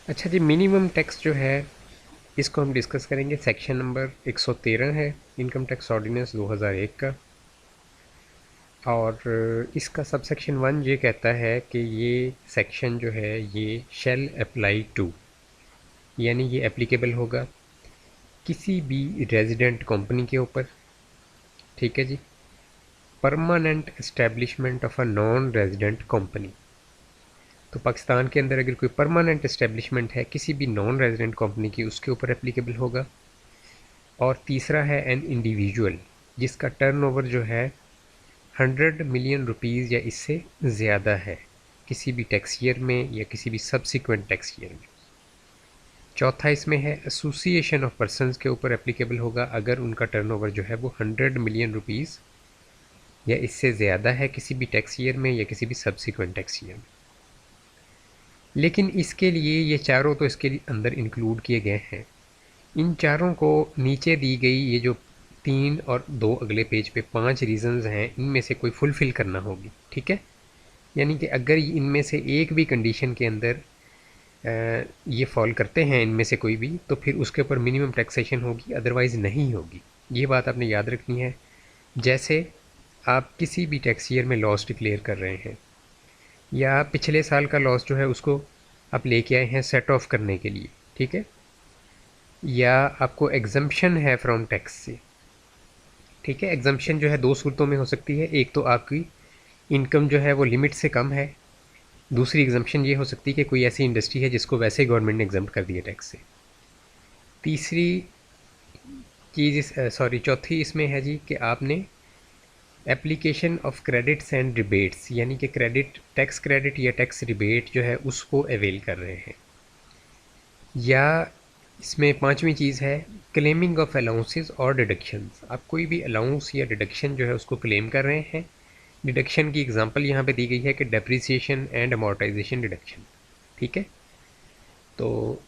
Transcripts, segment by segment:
अच्छा जी, minimum tax जो है इसको हम डिस्कस करेंगे। सेक्शन नंबर 113 है इनकम टैक्स ऑर्डिनेंस 2001 का। और इसका सब सेक्शन 1 ये कहता है कि ये सेक्शन जो है ये शैल अप्लाई टू, यानी ये एप्लीकेबल होगा किसी भी रेजिडेंट कंपनी के ऊपर। ठीक है जी। Permanent establishment of a non resident company, तो पाकिस्तान के अंदर अगर कोई परमानेंट एस्टेब्लिशमेंट है किसी भी नॉन रेजिडेंट कंपनी की, उसके ऊपर एप्लीकेबल होगा। और तीसरा है एन इंडिविजुअल जिसका टर्नओवर जो है 100 मिलियन रुपीज़ या इससे ज़्यादा है किसी भी टैक्स ईयर में या किसी भी सब्सिक्वेंट टैक्स ईयर में। चौथा इसमें है एसोसिएशन ऑफ पर्सनस के ऊपर एप्लीकेबल होगा अगर उनका टर्नओवर जो है वो 100 मिलियन रुपीज़ या इससे ज़्यादा है किसी भी टैक्स ईयर में या किसी भी सब्सिक्वेंट टैक्स ईयर में। लेकिन इसके लिए ये चारों तो इसके अंदर इंक्लूड किए गए हैं। इन चारों को नीचे दी गई ये जो 3 और 2 अगले पेज पे 5 रीज़न्स हैं, इनमें से कोई फुलफ़िल करना होगी। ठीक है। यानी कि अगर इनमें से एक भी कंडीशन के अंदर ये फॉल करते हैं इनमें से कोई भी, तो फिर उसके ऊपर मिनिमम टैक्सेशन होगी, अदरवाइज़ नहीं होगी। ये बात आपने याद रखनी है। जैसे आप किसी भी टैक्स ईयर में लॉस डिक्लेयर कर रहे हैं या पिछले साल का लॉस जो है उसको आप लेके आए हैं सेट ऑफ करने के लिए। ठीक है। या आपको एग्जम्पशन है फ्रॉम टैक्स से। ठीक है। एग्जम्पशन जो है दो सूरतों में हो सकती है। एक तो आपकी इनकम जो है वो लिमिट से कम है। दूसरी एग्जम्पशन ये हो सकती है कि कोई ऐसी इंडस्ट्री है जिसको वैसे ही गवर्नमेंट ने एग्जम्प्ट कर दिया टैक्स से। तीसरी चीज़ सॉरी चौथी इसमें है जी कि आपने application of credits and rebates, यानी कि क्रेडिट टैक्स क्रेडिट या टैक्स रिबेट जो है उसको अवेल कर रहे हैं। या इसमें पांचवी चीज़ है क्लेमिंग ऑफ अलाउंसेस और डिडक्शंस। आप कोई भी अलाउंस या डिडक्शन जो है उसको क्लेम कर रहे हैं। डिडक्शन की एग्जांपल यहाँ पे दी गई है कि डेप्रिसिएशन एंड अमोर्टाइजेशन डिडक्शन। ठीक है। तो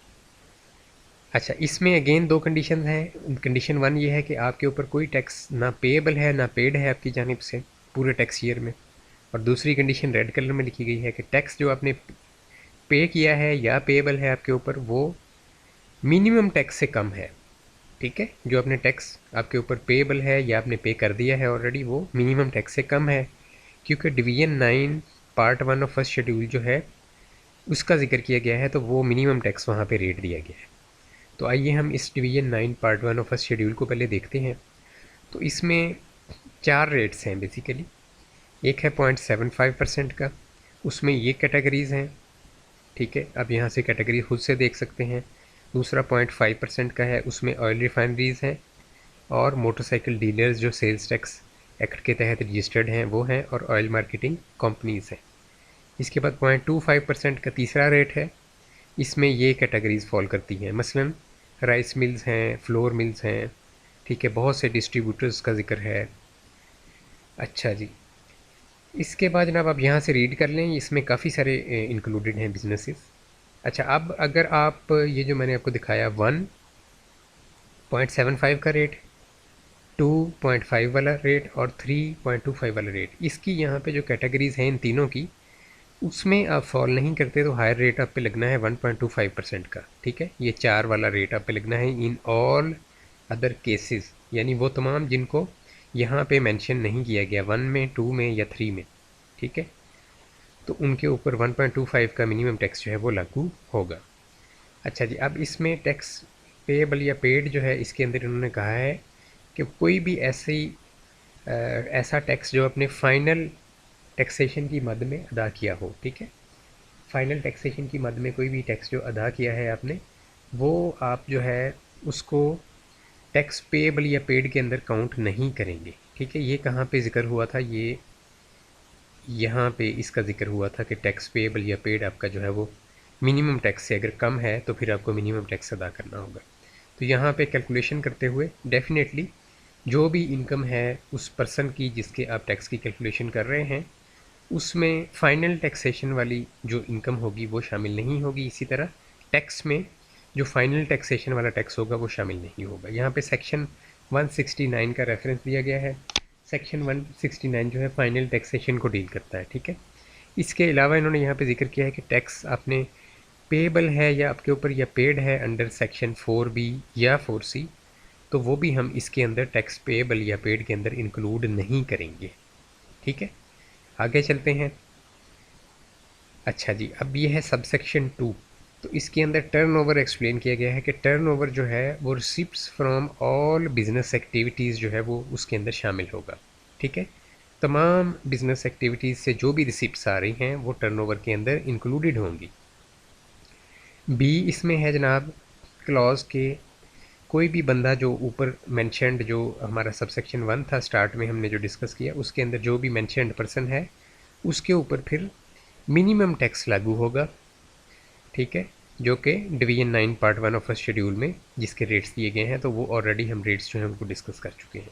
अच्छा, इसमें अगेन दो कंडीशन हैं। कंडीशन 1 ये है कि आपके ऊपर कोई टैक्स ना पेएबल है ना पेड है आपकी जानिब से पूरे टैक्स ईयर में। और दूसरी कंडीशन रेड कलर में लिखी गई है कि टैक्स जो आपने पे किया है या पेएबल है आपके ऊपर वो मिनिमम टैक्स से कम है। ठीक है। जो आपने टैक्स आपके ऊपर पेएबल है या आपने पे कर दिया है ऑलरेडी, वो मिनिमम टैक्स से कम है। क्योंकि division 9 part 1 of first schedule जो है उसका जिक्र किया गया है, तो वो मिनिमम टैक्स वहाँ पे रेट दिया गया है। तो आइए हम इस division 9 part 1 of first schedule को पहले देखते हैं। तो इसमें 4 रेट्स हैं बेसिकली। एक है 0.75% का, उसमें ये कैटेगरीज़ हैं। ठीक है। अब यहाँ से कैटेगरी खुद से देख सकते हैं। दूसरा 0.5% का है, उसमें ऑयल रिफाइनरीज़ हैं और मोटरसाइकिल डीलर्स जो सेल्स टैक्स एक्ट के तहत रजिस्टर्ड हैं वो हैं, और ऑयल मार्केटिंग कंपनीज़ हैं। इसके बाद 0.25% का तीसरा रेट है। इसमें ये कैटेगरीज़ फॉल करती हैं, मसलन राइस मिल्स हैं, फ्लोर मिल्स हैं। ठीक है। बहुत से डिस्ट्रीब्यूटर्स का जिक्र है। अच्छा जी। इसके बाद जनाब आप यहाँ से रीड कर लें, इसमें काफ़ी सारे इंक्लूडेड हैं बिजनेसेस। अच्छा, अब अगर आप ये जो मैंने आपको दिखाया 1.75 का रेट, 2.5 वाला रेट और 3.25 वाला रेट, इसकी यहाँ पे जो कैटेगरीज़ हैं इन तीनों की, उसमें आप फॉल नहीं करते तो हायर रेट आप पे लगना है 1.25% का। ठीक है। ये 4 वाला रेट आप पे लगना है इन ऑल अदर केसेस, यानी वो तमाम जिनको यहाँ पे मेंशन नहीं किया गया 1 में, 2 में या 3 में। ठीक है। तो उनके ऊपर 1.25 का मिनिमम टैक्स जो है वो लागू होगा। अच्छा जी, अब इसमें टैक्स पेएबल या पेड जो है इसके अंदर इन्होंने कहा है कि कोई भी ऐसा टैक्स जो अपने फाइनल टैक्सेशन की मद में अदा किया हो। ठीक है। फाइनल टैक्सेशन की मद में कोई भी टैक्स जो अदा किया है आपने, वो आप जो है उसको टैक्स पेएबल या पेड के अंदर काउंट नहीं करेंगे। ठीक है। ये कहाँ पे ज़िक्र हुआ था, ये यहाँ पे इसका ज़िक्र हुआ था कि टैक्स पेएबल या पेड आपका जो है वो मिनिमम टैक्स से अगर कम है तो फिर आपको मिनिमम टैक्स अदा करना होगा। तो यहाँ पे कैलकुलेशन करते हुए डेफिनेटली जो भी इनकम है उस पर्सन की जिसके आप टैक्स की कैलकुलेशन कर रहे हैं, उसमें फ़ाइनल टैक्सेशन वाली जो इनकम होगी वो शामिल नहीं होगी। इसी तरह टैक्स में जो फ़ाइनल टैक्सेशन वाला टैक्स होगा वो शामिल नहीं होगा। यहाँ पे सेक्शन 169 का रेफरेंस दिया गया है। सेक्शन 169 जो है फ़ाइनल टैक्सेशन को डील करता है। ठीक है। इसके अलावा इन्होंने यहाँ पे जिक्र किया है कि टैक्स आपने पेबल है या आपके ऊपर या पेड है अंडर सेक्शन 4B या 4C, तो वो भी हम इसके अंदर टैक्स पेबल या पेड के अंदर इंक्लूड नहीं करेंगे। ठीक है, आगे चलते हैं। अच्छा जी, अब ये है सबसेक्शन 2। तो इसके अंदर टर्नओवर एक्सप्लेन किया गया है कि टर्नओवर जो है वो receipts from all business activities जो है वो उसके अंदर शामिल होगा। ठीक है, तमाम बिजनेस एक्टिविटीज़ से जो भी रिसिप्ट्स आ रही हैं वो टर्नओवर के अंदर इंक्लूडेड होंगी। बी इसमें है जनाब क्लॉज के कोई भी बंदा जो ऊपर मैंशनड जो हमारा सबसेक्शन 1 था स्टार्ट में हमने जो डिस्कस किया उसके अंदर जो भी मैंशनड पर्सन है उसके ऊपर फिर मिनिमम टैक्स लागू होगा। ठीक है, जो कि डिवीजन 9 पार्ट 1 ऑफ शेड्यूल में जिसके रेट्स दिए गए हैं, तो वो ऑलरेडी हम रेट्स जो हैं उनको डिस्कस कर चुके हैं।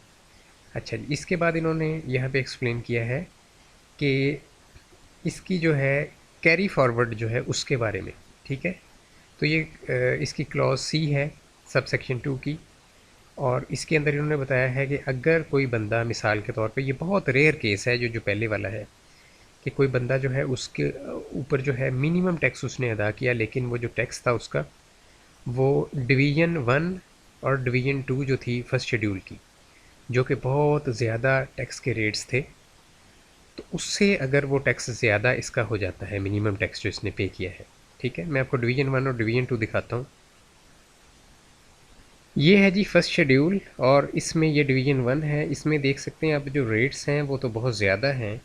अच्छा जी, इसके बाद इन्होंने यहाँ पे एक्सप्लेन किया है कि इसकी जो है कैरी फॉरवर्ड जो है उसके बारे में। ठीक है, तो ये इसकी क्लॉज सी है सब सेक्शन 2 की, और इसके अंदर इन्होंने बताया है कि अगर कोई बंदा मिसाल के तौर पे, ये बहुत रेयर केस है जो पहले वाला है, कि कोई बंदा जो है उसके ऊपर जो है मिनिमम टैक्स उसने अदा किया, लेकिन वो जो टैक्स था उसका वो डिवीज़न 1 और डिवीज़न 2 जो थी फर्स्ट शेड्यूल की, जो कि बहुत ज़्यादा टैक्स के रेट्स थे, तो उससे अगर वो टैक्स ज़्यादा इसका हो जाता है मिनिमम टैक्स जो इसने पे किया है। ठीक है, मैं आपको डिवीज़न 1 और डिवीज़न 2 दिखाता हूँ। ये है जी फर्स्ट शेड्यूल, और इसमें ये डिवीज़न 1 है। इसमें देख सकते हैं आप जो रेट्स हैं वो तो बहुत ज़्यादा हैं,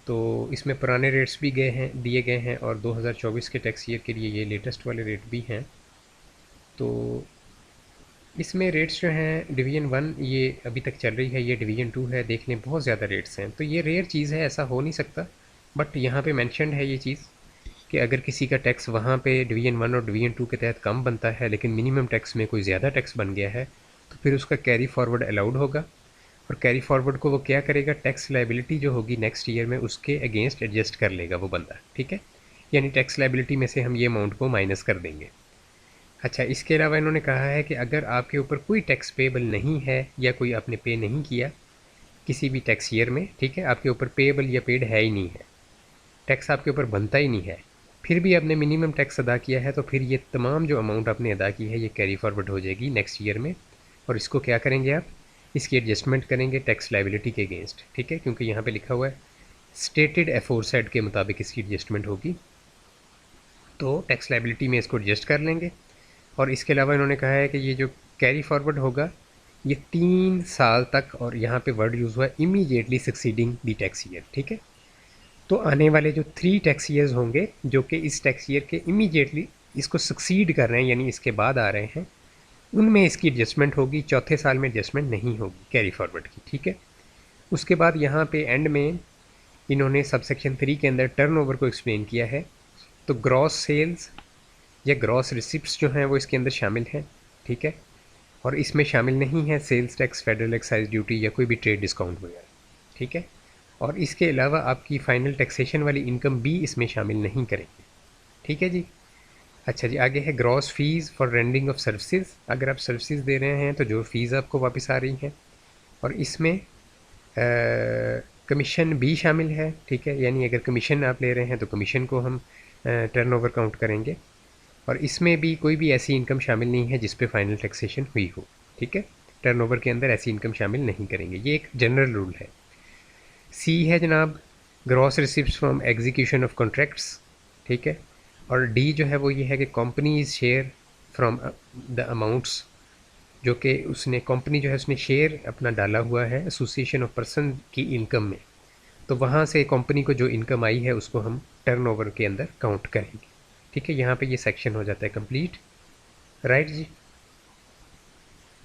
तो इसमें पुराने रेट्स भी दिए गए हैं, और 2024 के टैक्स ईयर के लिए ये लेटेस्ट वाले रेट भी हैं। तो इसमें रेट्स जो हैं डिवीज़न 1 ये अभी तक चल रही है, ये डिवीज़न 2 है, देख लें बहुत ज़्यादा रेट्स हैं। तो ये रेयर चीज़ है, ऐसा हो नहीं सकता, बट यहाँ पे मेंशन्ड है ये चीज़ कि अगर किसी का टैक्स वहाँ पे डिवीज़न 1 और डिवीज़न 2 के तहत कम बनता है, लेकिन मिनिमम टैक्स में कोई ज़्यादा टैक्स बन गया है, तो फिर उसका कैरी फॉरवर्ड अलाउड होगा। और कैरी फॉरवर्ड को वो क्या करेगा, टैक्स लाइबिलिटी जो होगी नेक्स्ट ईयर में उसके अगेंस्ट एडजस्ट कर लेगा वो बंदा। ठीक है, यानी टैक्स लाइबिलिटी में से हम ये अमाउंट को माइनस कर देंगे। अच्छा, इसके अलावा इन्होंने कहा है कि अगर आपके ऊपर कोई टैक्स पेबल नहीं है या कोई आपने पे नहीं किया किसी भी टैक्स ईयर में, ठीक है, आपके ऊपर पेबल या पेड है ही नहीं है, टैक्स आपके ऊपर बनता ही नहीं है, फिर भी आपने मिनिमम टैक्स अदा किया है, तो फिर ये तमाम जो अमाउंट आपने अदा की है ये कैरी फॉरवर्ड हो जाएगी नेक्स्ट ईयर में, और इसको क्या करेंगे आप, इसकी एडजस्टमेंट करेंगे टैक्स लाइबिलिटी के अगेंस्ट। ठीक है, क्योंकि यहाँ पे लिखा हुआ है स्टेटेड एफोरसाइड के मुताबिक इसकी एडजस्टमेंट होगी, तो टैक्स लाइबिलिटी में इसको एडजस्ट कर लेंगे। और इसके अलावा इन्होंने कहा है कि ये जो कैरी फॉरवर्ड होगा ये 3 साल तक, और यहाँ पे वर्ड यूज़ हुआ है immediately succeeding the tax year. ठीक है, तो आने वाले जो 3 टैक्स ईयर्स होंगे जो कि इस टैक्स ईयर के इमीडिएटली इसको सक्सीड कर रहे हैं, यानी इसके बाद आ रहे हैं, उनमें इसकी एडजस्टमेंट होगी। चौथे साल में एडजस्टमेंट नहीं होगी कैरी फॉरवर्ड की। ठीक है, उसके बाद यहाँ पे एंड में इन्होंने सबसेक्शन 3 के अंदर टर्नओवर को एक्सप्लेन किया है। तो ग्रॉस सेल्स या ग्रॉस रिसिप्ट्स जो हैं वो इसके अंदर शामिल हैं। ठीक है, और इसमें शामिल नहीं है sales tax, federal excise duty या कोई भी ट्रेड डिस्काउंट वगैरह। ठीक है, और इसके अलावा आपकी फ़ाइनल टैक्सेशन वाली इनकम भी इसमें शामिल नहीं करेंगे। ठीक है जी। अच्छा जी, आगे है gross fees for rending of services. अगर आप सर्विसेज दे रहे हैं तो जो फ़ीस आपको वापस आ रही हैं, और इसमें कमीशन भी शामिल है। ठीक है, यानी अगर कमीशन आप ले रहे हैं तो कमीशन को हम टर्नओवर काउंट करेंगे, और इसमें भी कोई भी ऐसी इनकम शामिल नहीं है जिस पे फाइनल टैक्सेशन हुई हो। ठीक है, टर्नओवर के अंदर ऐसी इनकम शामिल नहीं करेंगे, ये एक जनरल रूल है। सी है जनाब gross receipts from execution of contracts. ठीक है, और डी जो है वो ये है कि companies share from the amounts, जो कि उसने कंपनी जो है उसने शेयर अपना डाला हुआ है एसोसिएशन ऑफ पर्सन की इनकम में, तो वहाँ से कंपनी को जो इनकम आई है उसको हम टर्नओवर के अंदर काउंट करेंगे। ठीक है, यहाँ पे ये सेक्शन हो जाता है कंप्लीट। राइट जी।